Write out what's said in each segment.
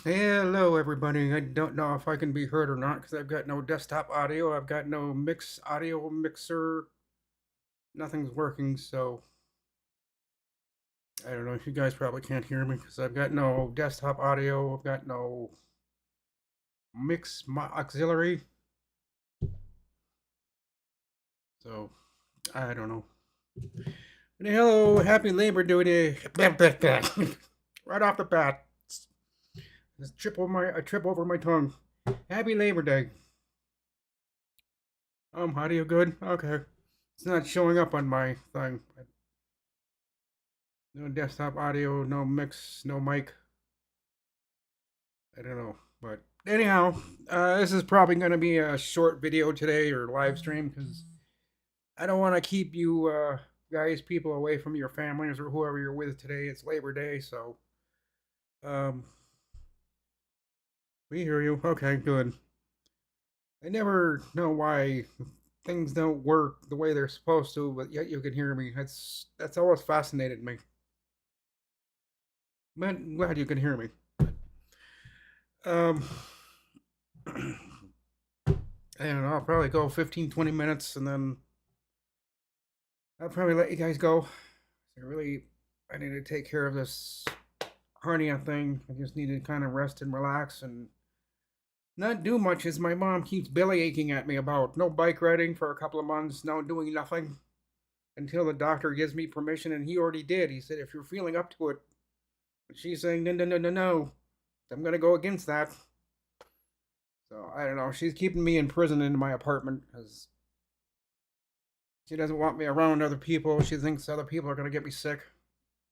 Hello, everybody. I don't know if I can be heard or not because I've got no desktop audio. I've got no audio mixer. Nothing's working, so I don't know. You guys probably can't hear me because I've got no desktop audio. I've got no auxiliary. So I don't know. And hello, happy Labor Day. Right off the bat, just I trip over my tongue. Happy Labor Day. Audio good? Okay. It's not showing up on my thing. No desktop audio, no mix, no mic. I don't know. But anyhow, this is probably going to be a short video today or live stream because I don't want to keep you people away from your families or whoever you're with today. It's Labor Day, so um, we hear you. Okay, good. I never know why things don't work the way they're supposed to, but yet you can hear me. That's always fascinated me. I'm glad you can hear me. Um, I don't know. I'll probably go 15, 20 minutes and then I'll probably let you guys go. I need to take care of this hernia thing. I just need to kind of rest and relax and not do much as my mom keeps belly aching at me about. No bike riding for a couple of months, no doing nothing until the doctor gives me permission, and he already did. He said, if you're feeling up to it. But she's saying, no, no, no, no, no. I'm going to go against that. So I don't know. She's keeping me in prison in my apartment because she doesn't want me around other people. She thinks other people are going to get me sick.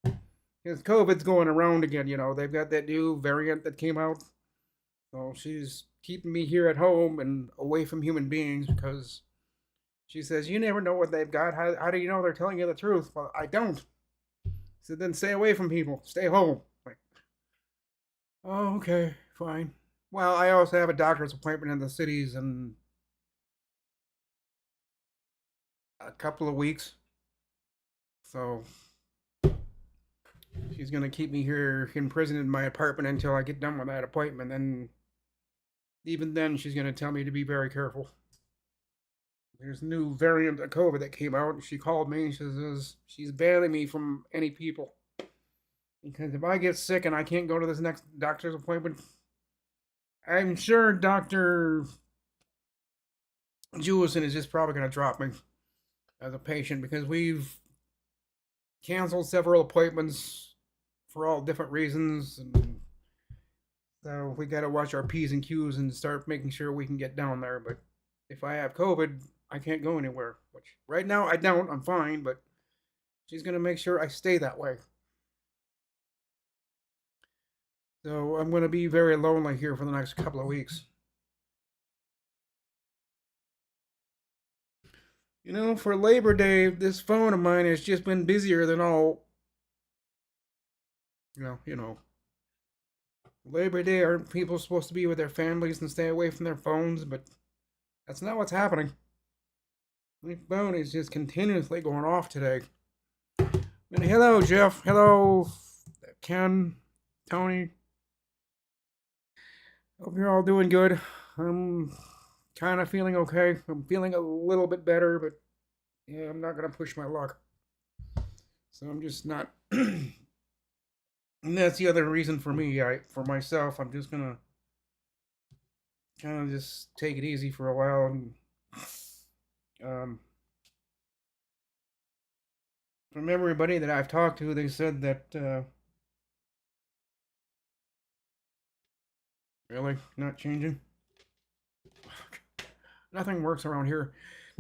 Because COVID's going around again, They've got that new variant that came out. So she's keeping me here at home and away from human beings because she says, you never know what they've got. How do you know they're telling you the truth? Well, I don't. So then stay away from people. Stay home. Like, oh, okay, fine. Well, I also have a doctor's appointment in the cities in a couple of weeks. So she's gonna keep me here in prison in my apartment until I get done with that appointment. And even then, she's gonna tell me to be very careful. There's a new variant of COVID that came out, and she called me and she says she's banning me from any people because if I get sick and I can't go to this next doctor's appointment, I'm sure Doctor Jewison is just probably gonna drop me as a patient because we've canceled several appointments for all different reasons, and so we got to watch our P's and Q's and start making sure we can get down there. But if I have COVID, I can't go anywhere. Which right now I don't. I'm fine, but she's gonna make sure I stay that way. So I'm gonna be very lonely here for the next couple of weeks. For Labor Day, this phone of mine has just been busier than all. Labor Day, aren't people supposed to be with their families and stay away from their phones? But that's not what's happening. My phone is just continuously going off today. And hello, Jeff. Hello, Ken, Tony. Hope you're all doing good. I'm kind of feeling okay. I'm feeling a little bit better, but yeah, I'm not gonna push my luck. So I'm just not. And that's the other reason for me. For myself, I'm just gonna kind of just take it easy for a while. And um, from everybody that I've talked to, they said that really not changing. Nothing works around here.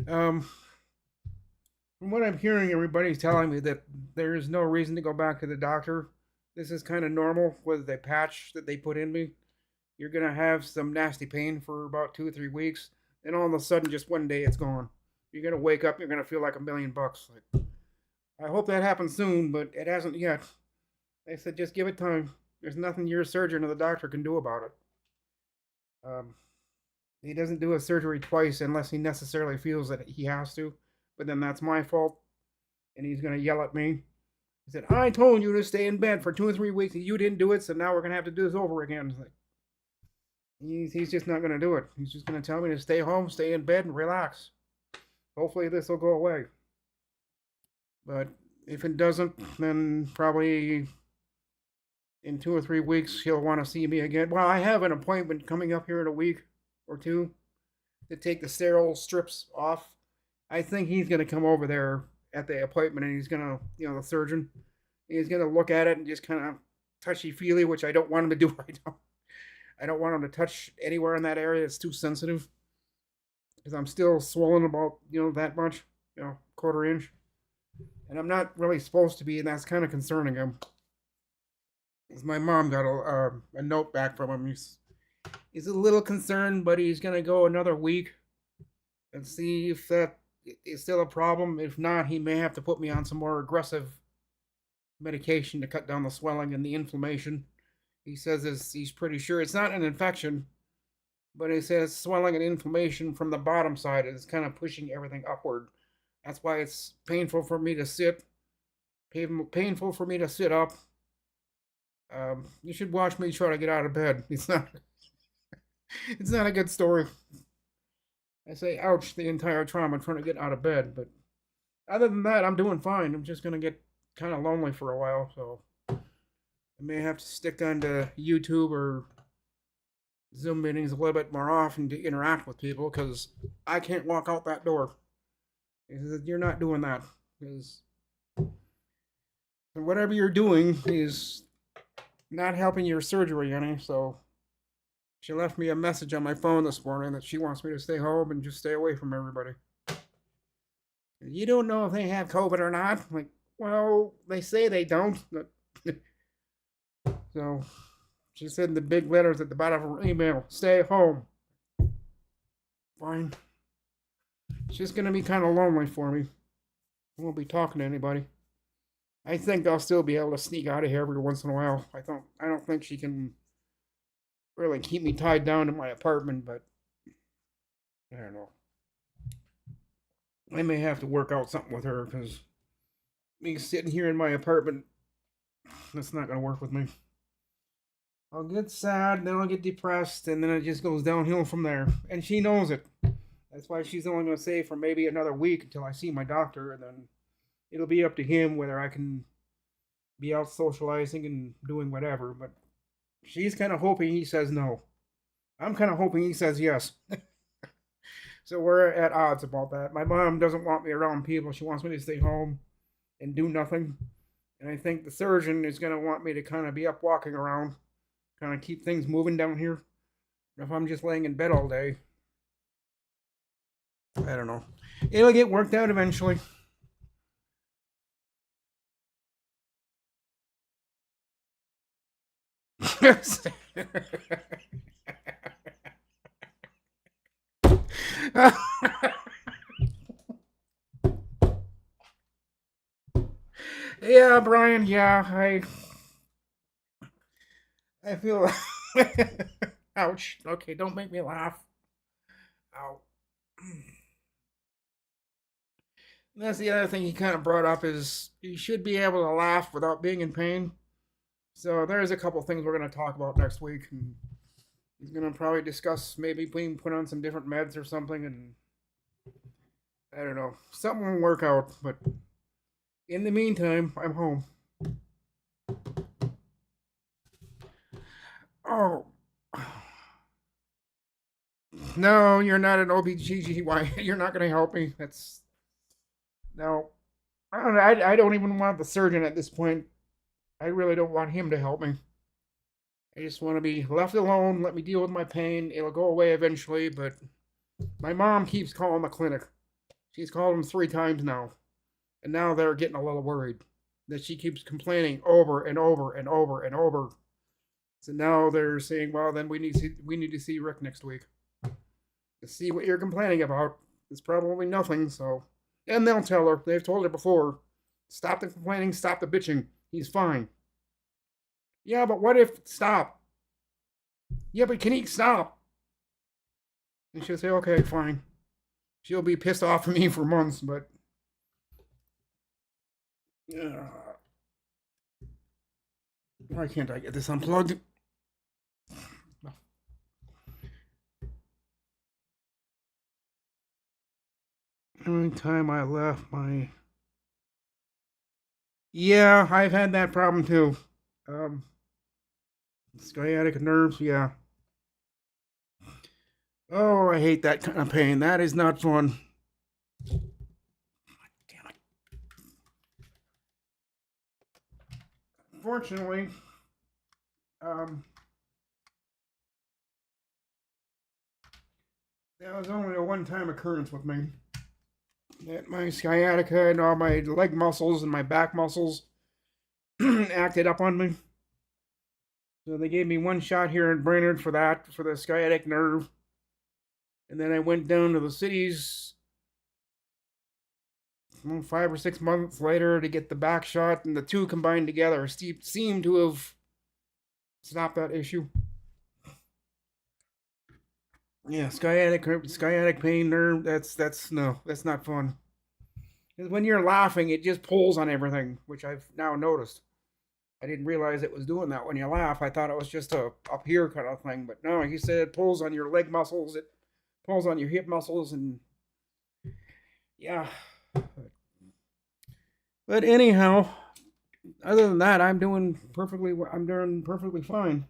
Um, from what I'm hearing, everybody's telling me that there is no reason to go back to the doctor. This is kind of normal with the patch that they put in me. You're gonna have some nasty pain for about 2 or 3 weeks, and all of a sudden, just one day, it's gone. You're gonna wake up, you're gonna feel like $1 million. Like, I hope that happens soon, but it hasn't yet. They said just give it time. There's nothing your surgeon or the doctor can do about it. Um, he doesn't do a surgery twice unless he necessarily feels that he has to. But then that's my fault, and he's gonna yell at me. He said, "I told you to stay in bed for 2 or 3 weeks, and you didn't do it, so now we're gonna have to do this over again." It's like, He's just not going to do it. He's just going to tell me to stay home, stay in bed, and relax. Hopefully, this will go away. But if it doesn't, then probably in 2 or 3 weeks he'll want to see me again. Well, I have an appointment coming up here in a week or two to take the sterile strips off. I think he's going to come over there at the appointment and he's going to, the surgeon, he's going to look at it and just kind of touchy feely, which I don't want him to do right now. I don't want him to touch anywhere in that area. It's too sensitive because I'm still swollen about, that much, quarter inch. And I'm not really supposed to be, and that's kind of concerning him. My mom got a note back from him. He's a little concerned, but he's going to go another week and see if that is still a problem. If not, he may have to put me on some more aggressive medication to cut down the swelling and the inflammation. He says he's pretty sure it's not an infection, but he says swelling and inflammation from the bottom side is kind of pushing everything upward. That's why it's painful for me to sit, painful for me to sit up. You should watch me try to get out of bed. It's not a good story. I say ouch the entire time I'm trying to get out of bed, but other than that, I'm doing fine. I'm just gonna get kind of lonely for a while, so I may have to stick onto YouTube or Zoom meetings a little bit more often to interact with people because I can't walk out that door. He said, "You're not doing that because whatever you're doing is not helping your surgery any." So she left me a message on my phone this morning that she wants me to stay home and just stay away from everybody. You don't know if they have COVID or not. Like, well, they say they don't. So she said in the big letters at the bottom of her email, "Stay home." Fine. It's just gonna be kind of lonely for me. I won't be talking to anybody. I think I'll still be able to sneak out of here every once in a while. I don't think she can really keep me tied down in my apartment, but I don't know. I may have to work out something with her because me sitting here in my apartment, that's not going to work with me. I'll get sad, then I'll get depressed, and then it just goes downhill from there. And she knows it. That's why she's only going to stay for maybe another week until I see my doctor, and then it'll be up to him whether I can be out socializing and doing whatever. But she's kind of hoping he says no. I'm kind of hoping he says yes. So we're at odds about that. My mom doesn't want me around people. She wants me to stay home and do nothing. And I think the surgeon is going to want me to kind of be up walking around, kind of keep things moving down here. If I'm just laying in bed all day, I don't know. It'll get worked out eventually. Yeah, Brian. Yeah, I feel. Ouch. Okay, don't make me laugh. Ow. That's the other thing he kind of brought up is you should be able to laugh without being in pain. So there's a couple things we're going to talk about next week. And he's going to probably discuss maybe being put on some different meds or something. And I don't know. Something will work out. But in the meantime, I'm home. Oh. No, you're not an OBGYN. You're not going to help me. That's. No. I don't even want the surgeon at this point. I really don't want him to help me. I just want to be left alone, let me deal with my pain. It'll go away eventually, but my mom keeps calling the clinic. She's called them 3 times now. And now they're getting a little worried that she keeps complaining over and over and over and over. So now they're saying, well, then we need to see Rick next week to see what you're complaining about. It's probably nothing, so. And they'll tell her. They've told her before. Stop the complaining, stop the bitching. He's fine. Yeah, but what if stop? Yeah, but can he stop? And she'll say, okay, fine. She'll be pissed off at me for months, but why can't I get this unplugged? Every time I left my... Yeah, I've had that problem too. Um, Sciatic nerves, yeah. Oh, I hate that kind of pain. That is not fun. Damn it. Fortunately, um, that was only a one-time occurrence with me. That my sciatica and all my leg muscles and my back muscles acted up on me. So they gave me one shot here in Brainerd for that, for the sciatic nerve. And then I went down to the cities 5 or 6 months later to get the back shot, and the two combined together seem to have stopped that issue. Yeah, sciatic pain nerve. That's no, that's not fun. Because when you're laughing, it just pulls on everything, which I've now noticed. I didn't realize it was doing that when you laugh. I thought it was just a up here kind of thing, but no, he said it pulls on your leg muscles, it pulls on your hip muscles, and yeah. But anyhow, other than that, I'm doing perfectly fine.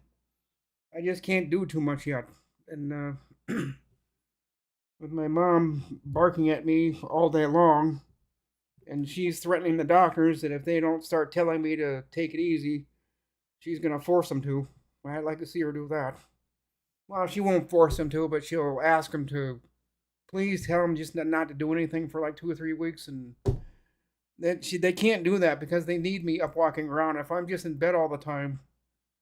I just can't do too much yet, and with my mom barking at me all day long, and she's threatening the doctors that if they don't start telling me to take it easy, she's gonna force them to. I'd like to see her do that. Well, she won't force them to, but she'll ask them to please tell them just not to do anything for like 2 or 3 weeks, and they can't do that because they need me up walking around. If I'm just in bed all the time,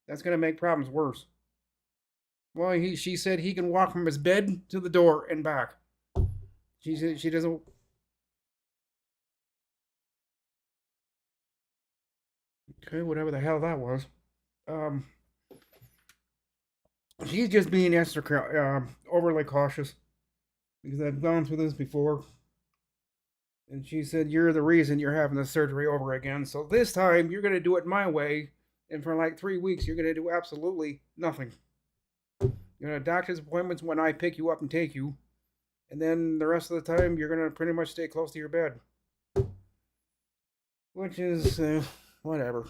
that's gonna make problems worse. Well, she said he can walk from his bed to the door and back. She said she doesn't. Okay, whatever the hell that was. Um, she's just being extra overly cautious because I've gone through this before. And she said, "You're the reason you're having the surgery over again. So this time you're going to do it my way. And for like 3 weeks, you're going to do absolutely nothing. You're going to doctor's appointments when I pick you up and take you. And then the rest of the time, you're going to pretty much stay close to your bed." Which is, whatever.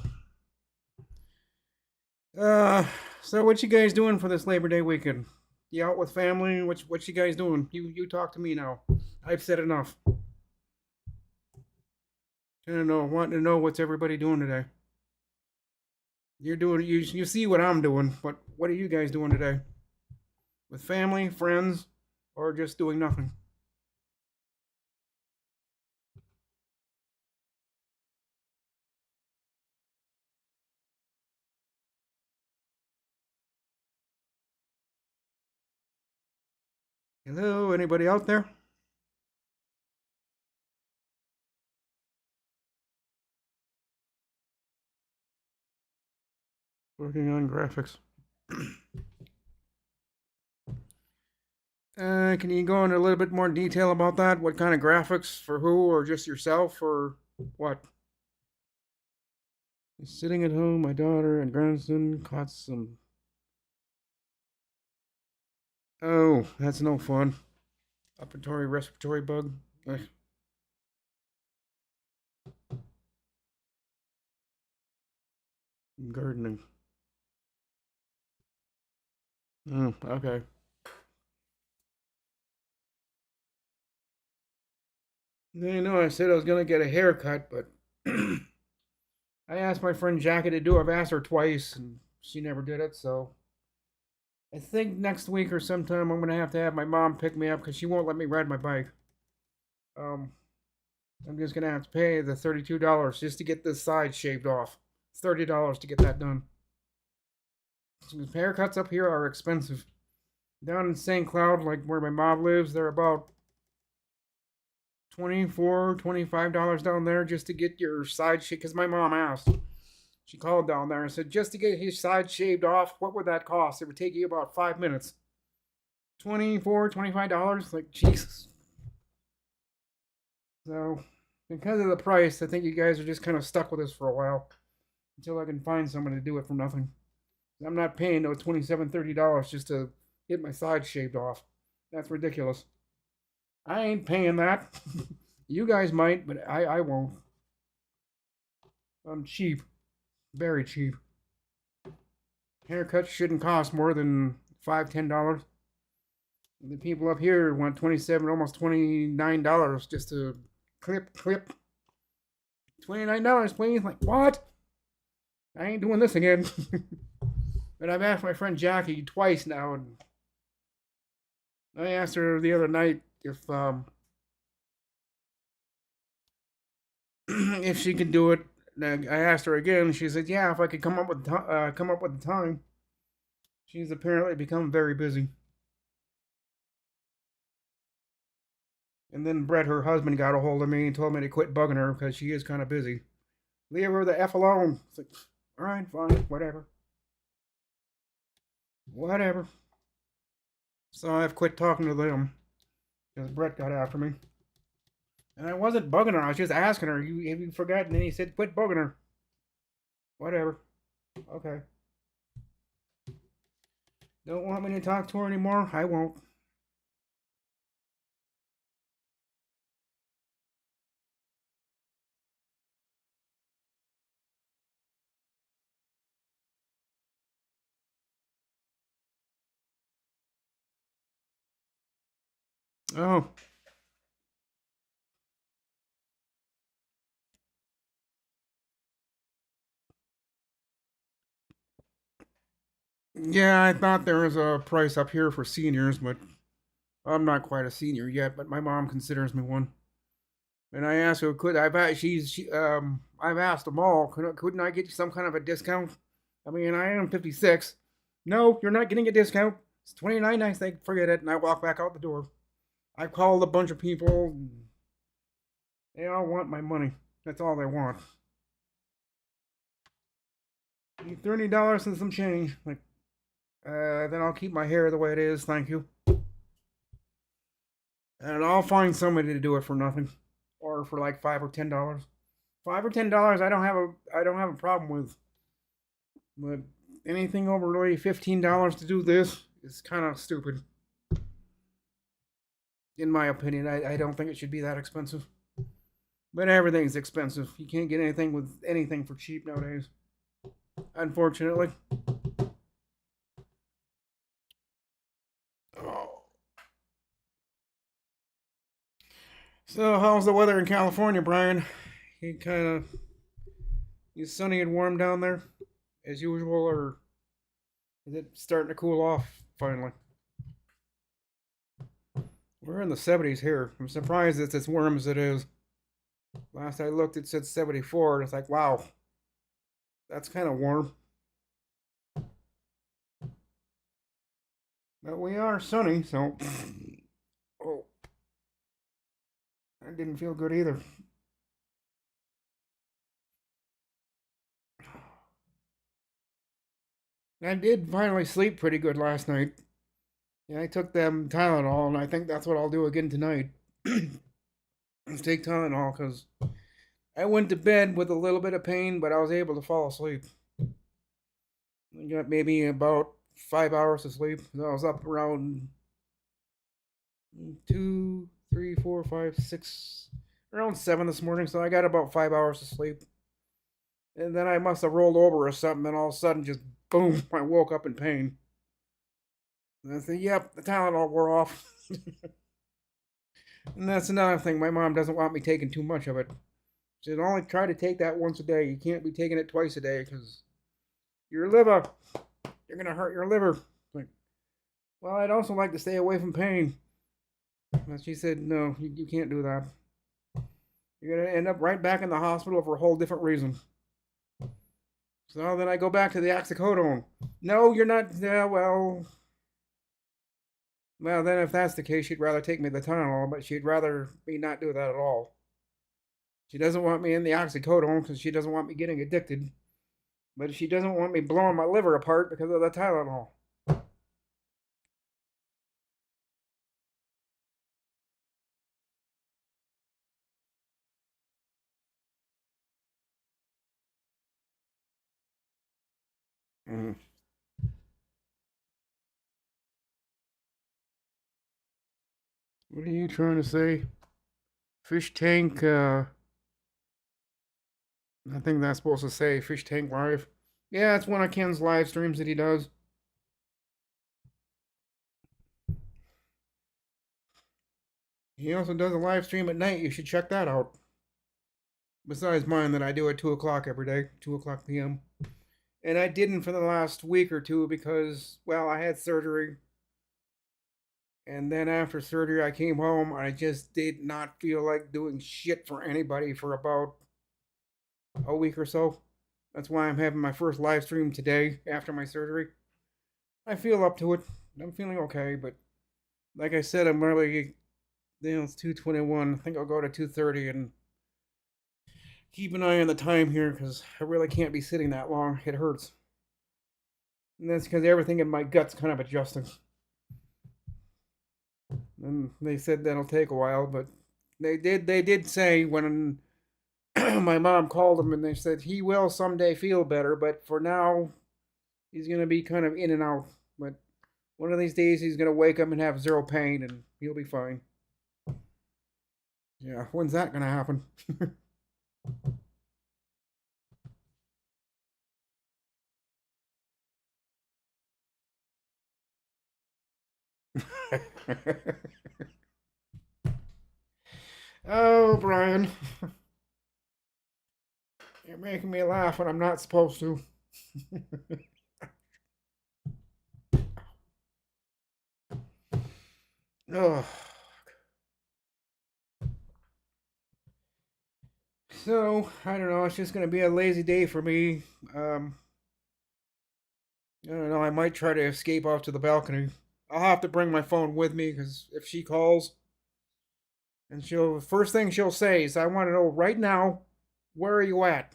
Uh, so what you guys doing for this Labor Day weekend? You out with family? What you guys doing? You talk to me now. I've said enough. I don't know. Wanting to know what's everybody doing today. You see what I'm doing. What are you guys doing today? With family, friends, or just doing nothing? Hello, anybody out there? Working on graphics. Can you go into a little bit more detail about that? What kind of graphics for who, or just yourself, or what? Sitting at home, my daughter and grandson caught some. Oh, that's no fun. Respiratory bug. Ugh. Gardening. Oh, okay. I know I said I was gonna get a haircut, but I asked my friend Jackie to do it. I've asked her twice, and she never did it. So I think next week or sometime I'm gonna have to have my mom pick me up because she won't let me ride my bike. Um, I'm just gonna have to pay the $32 just to get this side shaved off. It's $30 to get that done. Haircuts up here are expensive. Down in St. Cloud, like where my mom lives, they're about 24, $25 down there just to get your side shaved. Because my mom asked. She called down there and said, just to get his side shaved off, what would that cost? It would take you about 5 minutes. 25 dollars. Like, Jesus. So, because of the price, I think you guys are just kind of stuck with this for a while until I can find someone to do it for nothing. I'm not paying no $27, $30 just to get my side shaved off. That's ridiculous. I ain't paying that. You guys might, but I won't. I'm cheap, very cheap. Haircuts shouldn't cost more than $5, $10. The people up here want 27, almost $29 just to clip. $29, please. Like what? I ain't doing this again. But I've asked my friend Jackie twice now, and I asked her the other night if she could do it. I asked her again. She said, "Yeah, if I could come up with the time." She's apparently become very busy. And then Brett, her husband, got a hold of me and told me to quit bugging her because she is kind of busy. Leave her the f alone. It's like, all right, fine, whatever, whatever. So I've quit talking to them because Brett got after me. And I wasn't bugging her. I was just asking her, "You have you forgotten?" And then he said, "Quit bugging her." Whatever. Okay. Don't want me to talk to her anymore? I won't. Oh, yeah, I thought there was a price up here for seniors, but I'm not quite a senior yet, but my mom considers me one. And I asked her, could I've asked them all, couldn't I get you some kind of a discount? I mean, I am 56. No, you're not getting a discount. It's 29. I say, forget it, and I walk back out the door. I've called a bunch of people. And they all want my money. That's all they want. Need $30 and some change. Like, then I'll keep my hair the way it is. Thank you. And I'll find somebody to do it for nothing, or for like $5 or $10. $5 or $10, I don't have a problem with. But anything over really $15 to do this is kind of stupid, in my opinion. I don't think it should be that expensive. But everything's expensive. You can't get anything with anything for cheap nowadays, unfortunately. Oh. So, how's the weather in California, Brian? You kind of you sunny and warm down there, as usual, or is it starting to cool off finally? We're in the 70s here. I'm surprised it's as warm as it is. Last I looked, it said 74, and it's like, wow, that's kind of warm. But we are sunny, so oh, that didn't feel good either. I did finally sleep pretty good last night. Yeah, I took them Tylenol, and I think that's what I'll do again tonight. Take Tylenol because I went to bed with a little bit of pain, but I was able to fall asleep. I got maybe about 5 hours of sleep. So I was up around two, three, four, five, six, around 7 this morning. So I got about 5 hours of sleep. And then I must have rolled over or something, and all of a sudden, just boom, I woke up in pain. And I said, yep, the Tylenol wore off. And that's another thing. My mom doesn't want me taking too much of it. She said, only try to take that once a day. You can't be taking it twice a day because your liver, you're going to hurt your liver. Like, well, I'd also like to stay away from pain. But she said, no, you can't do that. You're going to end up right back in the hospital for a whole different reason. So then I go back to the oxycodone. No, you're not. Yeah, well, then if that's the case, she'd rather take me the Tylenol, but she'd rather me not do that at all. She doesn't want me in the oxycodone because she doesn't want me getting addicted, but she doesn't want me blowing my liver apart because of the Tylenol. Mm. What are you trying to say? Fish Tank, I think that's supposed to say Fish Tank Live. Yeah, it's one of Ken's live streams that he does. He also does a live stream at night. You should check that out. Besides mine that I do at 2 o'clock every day, 2 o'clock p.m. And I didn't for the last week or two because, well, I had surgery. And then after surgery, I came home. I just did not feel like doing shit for anybody for about a week or so. That's why I'm having my first live stream today after my surgery. I feel up to it. I'm feeling okay, but like I said, I'm really, it's 2:21. I think I'll go to 2:30 and keep an eye on the time here because I really can't be sitting that long. It hurts. And that's because everything in my gut's kind of adjusting. And they said that'll take a while, but they did say when my mom called him and they said he will someday feel better, but for now he's gonna be kind of in and out. But one of these days he's gonna wake up and have zero pain and he'll be fine. Yeah, when's that gonna happen? Oh, Brian, you're making me laugh when I'm not supposed to. Oh, so I don't know. It's just gonna be a lazy day for me. I don't know. I might try to escape off to the balcony. I'll have to bring my phone with me because if she calls and she'll first thing she'll say is, "I want to know right now, where are you at?"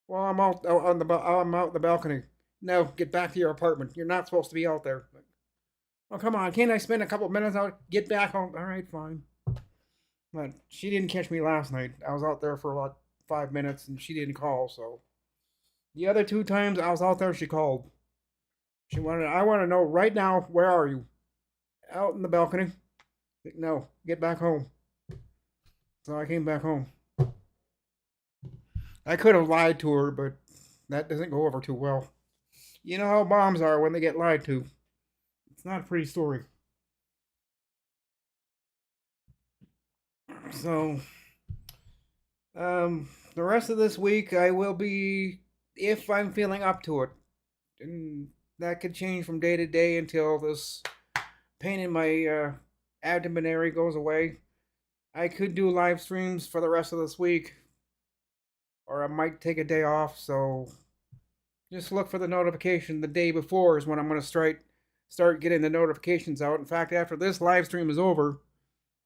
Well, I'm out on I'm out in the balcony. No, get back to your apartment. You're not supposed to be out there. Oh, come on. Can't I spend a couple of minutes out? Get back home. All right, fine. But she didn't catch me last night. I was out there for about 5 minutes and she didn't call. So the other two times I was out there, she called. I want to know right now, where are you? Out in the balcony. No, get back home. So I came back home. I could have lied to her, but that doesn't go over too well. You know how moms are when they get lied to. It's not a pretty story. So, the rest of this week I will be, if I'm feeling up to it, and that could change from day to day until this pain in my abdomen area goes away. I could do live streams for the rest of this week, or I might take a day off. So just look for the notification the day before is when I'm going to start getting the notifications out. In fact, after this live stream is over,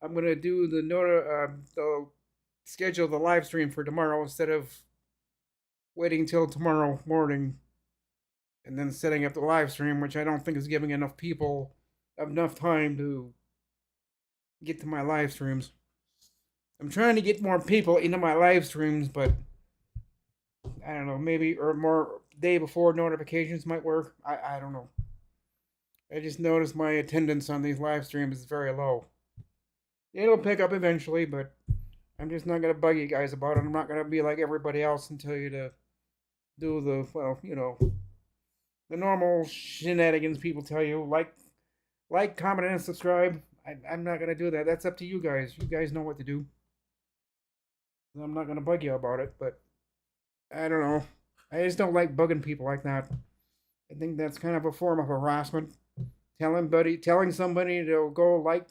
I'm going to do the schedule the live stream for tomorrow instead of waiting until tomorrow morning and then setting up the live stream, which I don't think is giving enough people enough time to get to my live streams. I'm trying to get more people into my live streams, but I don't know, maybe or more day before notifications might work. I don't know. I just noticed my attendance on these live streams is very low. It'll pick up eventually, but I'm just not gonna bug you guys about it. I'm not gonna be like everybody else and tell you to do the the normal shenanigans people tell you, comment, and subscribe. I'm not gonna do that. That's up to you guys. You guys know what to do. I'm not gonna bug you about it, but I don't know. I just don't like bugging people like that. I think that's kind of a form of harassment. Telling somebody to go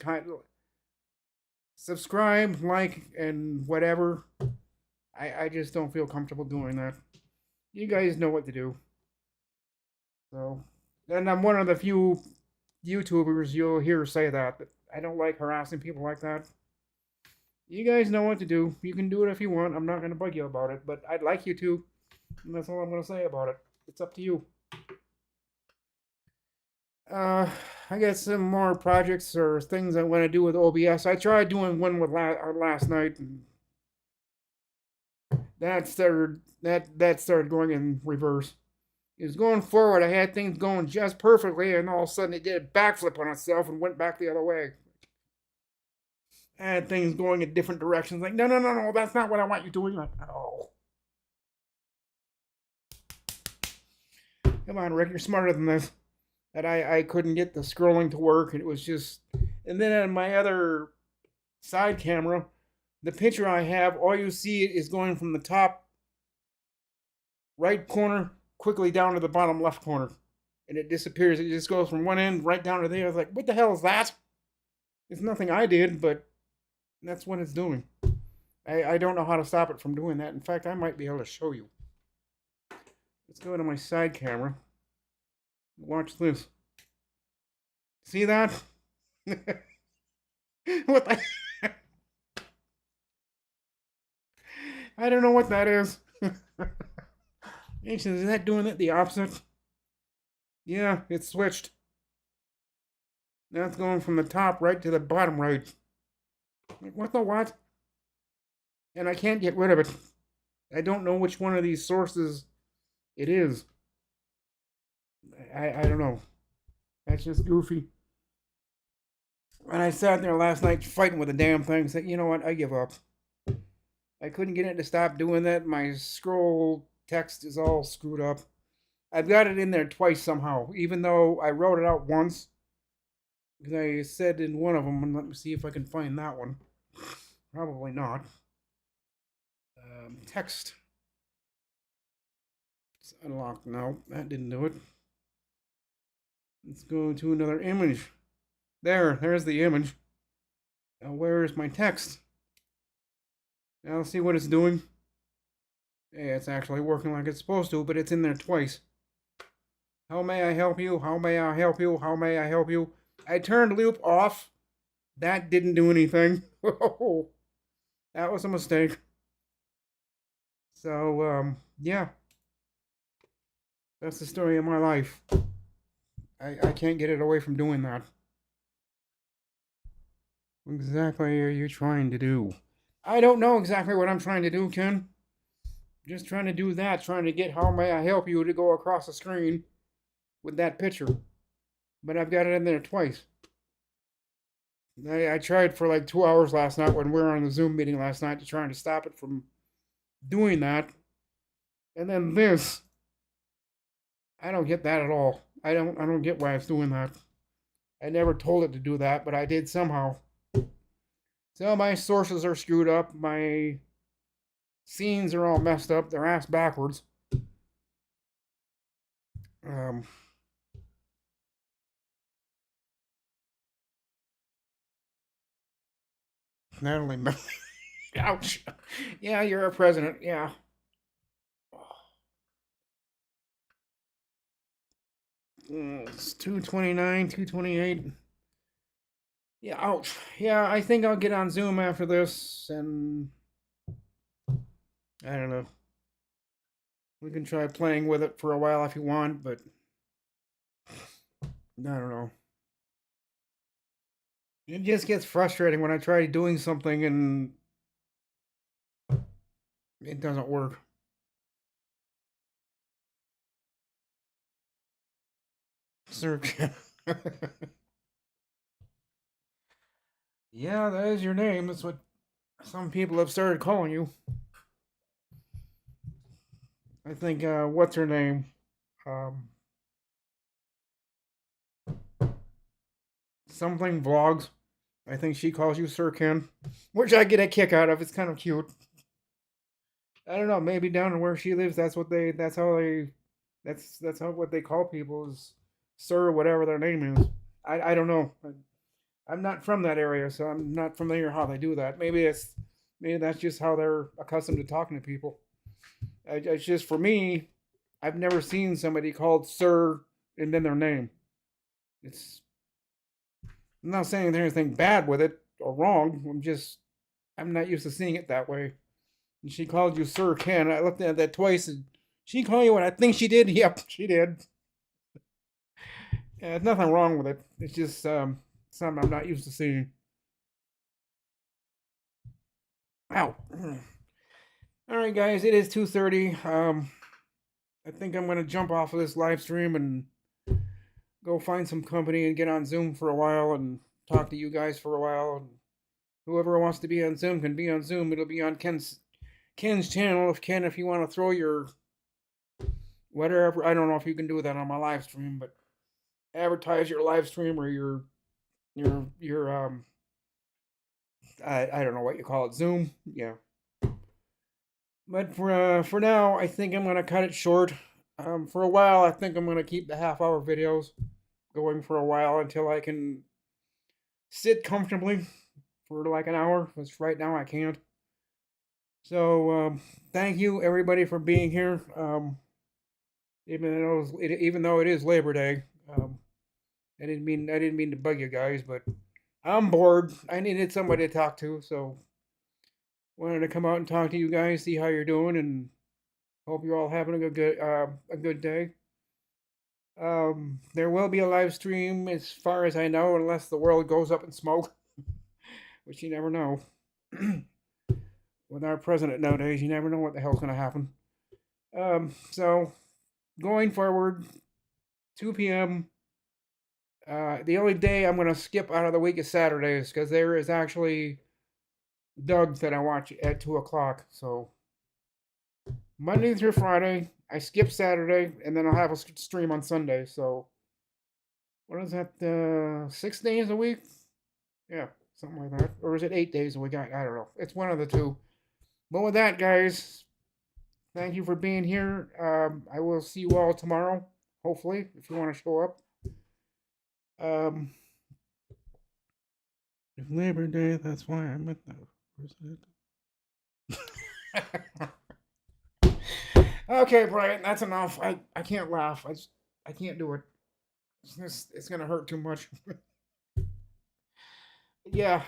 subscribe, like, and whatever. I just don't feel comfortable doing that. You guys know what to do. So, and I'm one of the few YouTubers you'll hear say that. But I don't like harassing people like that. You guys know what to do. You can do it if you want. I'm not going to bug you about it, but I'd like you to. And that's all I'm going to say about it. It's up to you. I got some more projects or things I want to do with OBS. I tried doing one with last night, and that started going in reverse. It was going forward. I had things going just perfectly, and all of a sudden it did a backflip on itself and went back the other way. I had things going in different directions. Like, no, no, no, no, that's not what I want you doing. Like, oh, come on, Rick, you're smarter than this. That I couldn't get the scrolling to work, and it was just. And then on my other side camera, the picture I have, all you see is going from the top right corner quickly down to the bottom left corner, and it disappears. It just goes from one end right down to there. I was like, what the hell is that? It's nothing I did, but that's what it's doing. I don't know how to stop it from doing that. In fact, I might be able to show you. Let's go to my side camera. Watch this. See that? What the? I don't know what that is. Is that doing it the opposite? Yeah, it's switched. Now it's going from the top right to the bottom right. Like, what the what? And I can't get rid of it. I don't know which one of these sources it is. I don't know. That's just goofy. And I sat there last night fighting with the damn thing. Said, you know what? I give up. I couldn't get it to stop doing that. My scroll text is all screwed up. I've got it in there twice somehow, even though I wrote it out once. Because I said in one of them, and let me see if I can find that one. Probably not. Text. It's unlocked. No, that didn't do it. Let's go to another image. There's the image. Now, where is my text? Now, let's see what it's doing. Yeah, it's actually working like it's supposed to, but it's in there twice. How may I help you? How may I help you? How may I help you? I turned loop off. That didn't do anything. Oh, that was a mistake. So, yeah. That's the story of my life. I can't get it away from doing that. What exactly are you trying to do? I don't know exactly what I'm trying to do, Ken. Just trying to do that, trying to get how may I help you to go across the screen with that picture. But I've got it in there twice. I tried for like 2 hours last night when we were on the Zoom meeting last night to try to stop it from doing that. And then this. I don't get that at all. I don't get why it's doing that. I never told it to do that, but I did somehow. So my sources are screwed up. My scenes are all messed up. They're ass backwards. Not only ouch. Yeah, you're a president. Yeah. It's 229, 228. Yeah, ouch. Yeah, I think I'll get on Zoom after this, and I don't know. We can try playing with it for a while if you want, but I don't know. It just gets frustrating when I try doing something and it doesn't work. Search. Yeah, that is your name. That's what some people have started calling you. I think, what's her name? Um, Something vlogs. I think she calls you Sir Ken, which I get a kick out of. It's kind of cute. I don't know. Maybe down where she lives, that's what they. That's how they. That's how what they call people is Sir, whatever their name is. I don't know. I'm not from that area, so I'm not familiar how they do that. Maybe that's just how they're accustomed to talking to people. It's just for me. I've never seen somebody called Sir and then their name. It's. I'm not saying there's anything bad with it or wrong. I'm not used to seeing it that way. And she called you Sir Ken. I looked at that twice. And she called you what I think she did. Yep, she did. Yeah, there's nothing wrong with it. It's just something I'm not used to seeing. Ow. All right, guys. It is 2:30. I think I'm gonna jump off of this live stream and go find some company and get on Zoom for a while and talk to you guys for a while. And whoever wants to be on Zoom can be on Zoom. It'll be on Ken's channel. If you want to throw your whatever, I don't know if you can do that on my live stream, but advertise your live stream or your I don't know what you call it, Zoom. Yeah. But for now, I think I'm gonna cut it short. For a while, I think I'm gonna keep the half-hour videos going for a while until I can sit comfortably for like an hour. Because right now I can't. So thank you everybody for being here. Even though it is Labor Day, I didn't mean to bug you guys, but I'm bored. I needed somebody to talk to, so wanted to come out and talk to you guys, see how you're doing, and hope you're all having a good day. There will be a live stream, as far as I know, unless the world goes up in smoke, which you never know. With our president nowadays, you never know what the hell's going to happen. So going forward, 2 p.m. The only day I'm going to skip out of the week is Saturdays because there is actually Doug that I watch at 2 o'clock. So Monday through Friday, I skip Saturday, and then I'll have a stream on Sunday. So what is that? 6 days a week? Yeah, something like that. Or is it 8 days a week? I don't know. It's one of the two. But with that, guys, thank you for being here. I will see you all tomorrow, hopefully, if you want to show up. If Labor Day, that's why I met the president. Okay, Brian, that's enough. I can't laugh. I can't do it. It's gonna hurt too much. Yeah.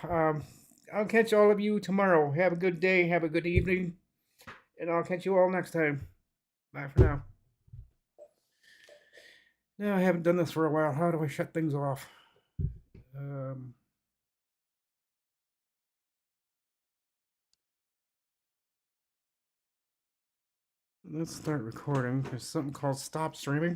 I'll catch all of you tomorrow. Have a good day. Have a good evening, and I'll catch you all next time. Bye for now. Now I haven't done this for a while. How do I shut things off? Let's start recording. There's something called stop streaming.